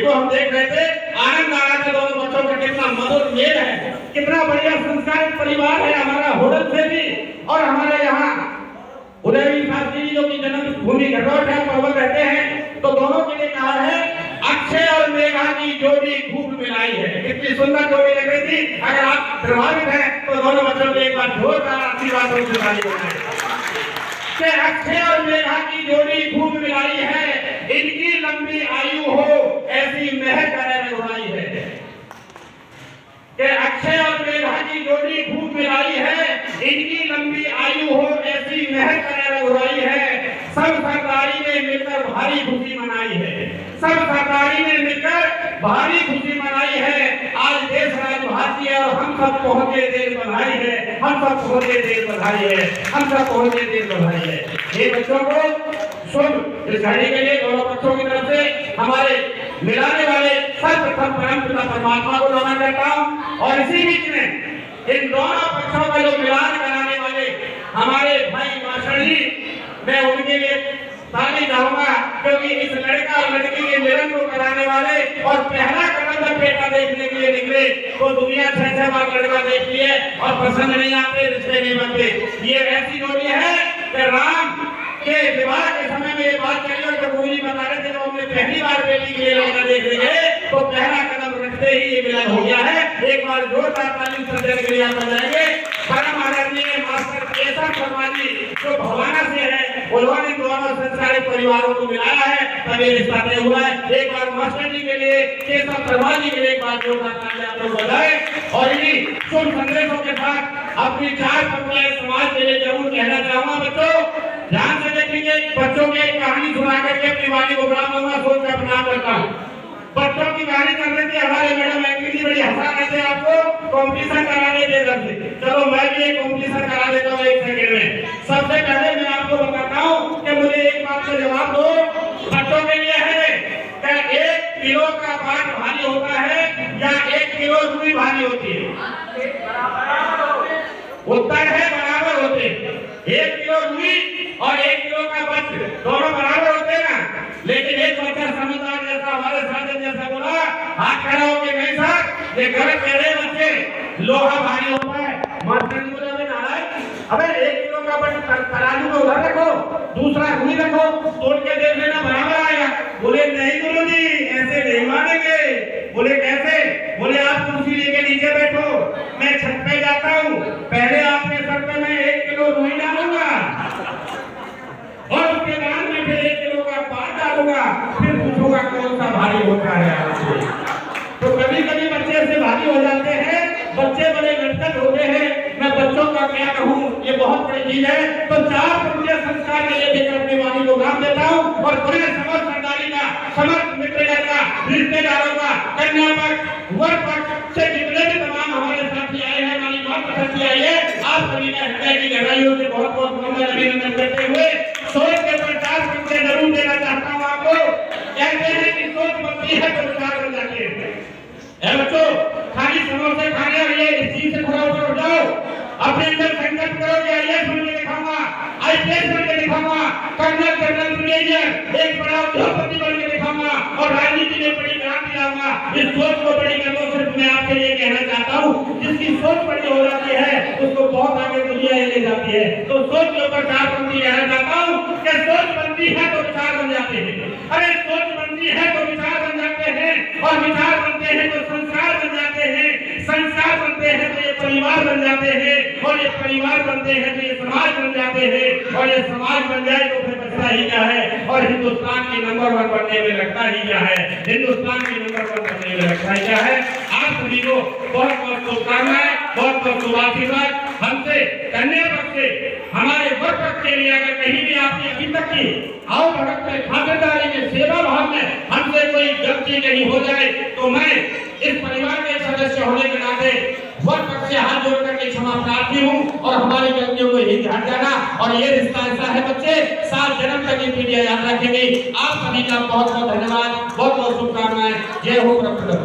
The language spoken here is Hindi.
को हम देख रहे थे, आनंद आ रहा था दोनों बच्चों का, कितना मधुर मेल है, कितना बढ़िया संस्कारित परिवार है हमारा होडल से भी और हमारे यहाँ उदयवीर शास्त्री जी जो की जन्म भूमि घटोट है, पलवल रहते हैं। तो दोनों के लिए कहा है, अक्षय और मेघा की जोड़ी खूब मिलाई है। कितनी सुंदर जोड़ी लग रही थी। अगर आप प्रभावित हैं तो दोनों बच्चों को एक बार जोरदार आशीर्वाद और ताली बजाएं कि अक्षय और मेघा की जोड़ी खूब मिलाई है, इनकी लंबी आयु हो ऐसी महक रघुराई है। कि अक्षय और मेघा की जोड़ी खूब मिलाई है, इनकी लंबी आयु हो ऐसी महक रघुराई है। सब सरदारी ने मिलकर भारी खुशी मनाई है, सब सरदारी ने मिलकर भारी खुशी मनाई है। आज देश राज भारतीय और हम सब पहुंचे देर बधाई है, हम सब पहुंचे देर बधाई है, हम सब पहुंचे देर बधाई है। ये बच्चों को शुभ इस घड़ी के लिए दोनों बच्चों की तरफ से हमारे मिलाने वाले सर्वप्रथम परम पिता परमात्मा को नमन करता हूँ। और इसी बीच में इन दोनों पक्षों का जो मिलान कराने वाले हमारे भाई मास्टर जी, मैं उनके लिए ताली चाहूंगा, क्योंकि इस लड़का और लड़की के मिलन को कराने वाले और पहला कदम जब बेटा देखने के लिए निकले तो दुनिया 6 बार लड़का देख लिए और पसंद नहीं आते, रिश्ते नहीं बनते। ये ऐसी जोड़ी है कि राम के विवाह के समय में ये बात चली और प्रभु जी बता रहे थे जब हमने पहली बार बेटी के लिए लड़का देखने गए तो पहला कदम रखते ही ये मिलन हो गया है। एक बार जोरदार ताली सर्जन के लिए आप बजाएंगे। परम आदरणीय मास्टर केशव शर्मा जी जो भवाना से है, उन्होंने दोनों संस्कारित परिवारों को मिलाया है, तभी रिश्ता तय हुआ है। एक बार मास्टर जी के लिए, केशव शर्मा जी के लिए एक बार जोरदार ताली आप लोग बजाएं। और इन्हीं शुभ संदेशों के साथ अपनी 4 पंक्तियां समाज के लिए जरूर कहना चाहूंगा। बच्चों ध्यान से देखेंगे, बच्चों की एक कहानी सुना करके अपनी वाणी को प्रणाम करूंगा, सोच कर प्रणाम करता हूँ। बच्चों की कहानी कर रहे थे हमारे मैडम अंकित जी, बड़ी हंसा रहे थे आपको कॉम्पिटिशन कराने दे रहे थे। चलो मैं भी एक कॉम्पिटिशन करा देता हूँ 1 सेकंड में। सबसे पहले मैं आपको बताता हूँ कि मुझे एक बात का जवाब दो, बच्चों के लिए है क्या 1 किलो का पाट भारी होता है या 1 किलो रुई भारी होती है? उत्तर है बराबर होते। 1 किलो रुई और 1 किलो का पट दोनों बराबर होते हैं ना। लेकिन एक बच्चा समझदार जैसा हमारे साथी जैसा बोला, हाथ खड़ा होके नहीं सर ये गलत कह रहे बच्चे, लोहा भारी होता है। मास्टर जी बोले अबे 1 किलो का पट तराजू में उधर रखो, दूसरा रुई रखो, तोड़ के देख लेना बराबर आएगा। बोले नहीं गुरुजी ऐसे नहीं मानेंगे। बोले कैसे? बोले आप कुर्सी लेके नीचे बैठो, मैं छत पे जाता हूँ, पहले आपके सर पे मैं 1 किलो रुई डालूंगा और उसके बाद में फिर 1 किलो का पाट डालूंगा, फिर पूछूंगा कौन सा भारी होता है आपसे। तो कभी कभी बच्चे से भारी हो जाते हैं, बच्चे बड़े लटकट होते हैं। मैं बच्चों का क्या कहूँ, ये बहुत बड़ी चीज है। तो 4 पंक्तियां संस्कार के लिए देकर अपनी वाणी को नाम देता हूँ और पूरे समस्त सरदारी का, समस्त मित्रगण का, रिश्तेदारों का, कन्या पक्ष वर पक्ष से जितने भी तमाम हमारे साथी आए हैं, हमारी बात साथी आई है, आप सभी का हृदय की गहराइयों से बहुत बहुत अभिनंदन करते हुए सोच के 4 पंक्तियां जरूर देना चाहता हूँ आपको। कहते हैं कि सोच बनती है तो विचार बन जाते हैं। बच्चों खाली समोसे खाने वाले इस चीज से थोड़ा ऊपर उठ जाओ, अपने अंदर संकल्प करो कि आईएएस बन के दिखाऊंगा, आईपीएस बन के दिखाऊंगा, कर्नल जनरल ब्रिगेडियर एक बड़ा उद्योगपति बन के दिखाऊंगा और राजनीति में बड़ी क्रांति लाऊंगा। इस सोच को बड़ी करो, सिर्फ मैं आपसे ये कहना चाहता हूँ, जिसकी सोच बड़ी हो जाती है उसको बहुत आगे दुनिया ले जाती है। तो सोच के ऊपर 4 पंक्ति कहना चाहता हूँ कि सोच बनती है तो विचार बन जाते हैं। अरे सोच बनती है तो विचार बन जाते हैं और विचार बनते हैं तो संस्कार बन जाते हैं, संस्कार बनते हैं तो ये परिवार बन जाते हैं और ये परिवार बनते हैं तो ये समाज बन जाते हैं और ये समाज बन जाए तो फिर बचता ही क्या है और हिंदुस्तान की नंबर 1 बनने में लगता ही क्या है, हिंदुस्तान की नंबर 1 बनने में लगता ही क्या है। आप सभी को बहुत बहुत शुभकामनाएं, बहुत बहुत शुभाशीर्वाद हमसे कन्या पक्ष से हमारे वर पक्ष के लिए। अगर कहीं भी आपकी अभी तक की आओ भगत में, खातिरदारी में, सेवा भाव में हमसे कोई गलती नहीं हो जाए तो मैं इस परिवार के सदस्य होने के नाते वर पक्ष से हाथ जोड़ करके क्षमा प्रार्थी हूँ और हमारी गलतियों को ही ध्यान देना। और ये रिश्ता ऐसा है बच्चे 7 जन्म तक की पीढ़ियां याद रखेंगे। आप सभी का बहुत बहुत धन्यवाद, बहुत बहुत शुभकामनाएं। जय हो प्रभु।